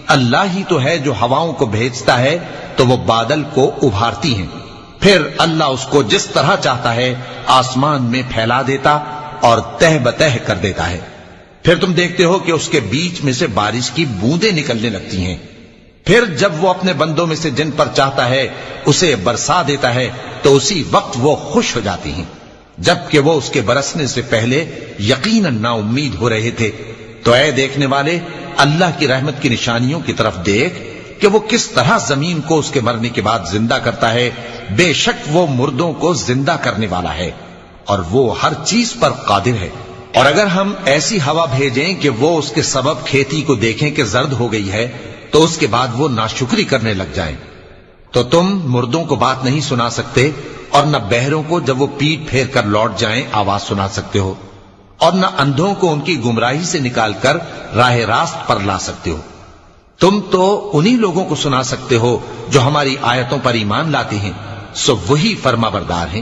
اللہ ہی تو ہے جو ہواؤں کو بھیجتا ہے تو وہ بادل کو ابھارتی ہیں، پھر اللہ اس کو جس طرح چاہتا ہے آسمان میں پھیلا دیتا اور تہ بتہ کر دیتا ہے، پھر تم دیکھتے ہو کہ اس کے بیچ میں سے بارش کی بوندیں نکلنے لگتی ہیں، پھر جب وہ اپنے بندوں میں سے جن پر چاہتا ہے اسے برسا دیتا ہے تو اسی وقت وہ خوش ہو جاتی ہیں، جبکہ وہ اس کے برسنے سے پہلے یقیناً نا امید ہو رہے تھے۔ تو اے دیکھنے والے، اللہ کی رحمت کی نشانیوں کی طرف دیکھ کہ وہ کس طرح زمین کو اس کے مرنے کے بعد زندہ کرتا ہے، بے شک وہ مردوں کو زندہ کرنے والا ہے اور وہ ہر چیز پر قادر ہے۔ اور اگر ہم ایسی ہوا بھیجیں کہ وہ اس کے سبب کھیتی کو دیکھیں کہ زرد ہو گئی ہے تو اس کے بعد وہ ناشکری کرنے لگ جائیں، تو تم مردوں کو بات نہیں سنا سکتے اور نہ بہروں کو جب وہ پیٹ پھیر کر لوٹ جائیں آواز سنا سکتے ہو، اور نہ اندھوں کو ان کی گمراہی سے نکال کر راہ راست پر لا سکتے ہو۔ تم تو انہی لوگوں کو سنا سکتے ہو جو ہماری آیتوں پر ایمان لاتے ہیں، سو وہی فرما بردار ہیں۔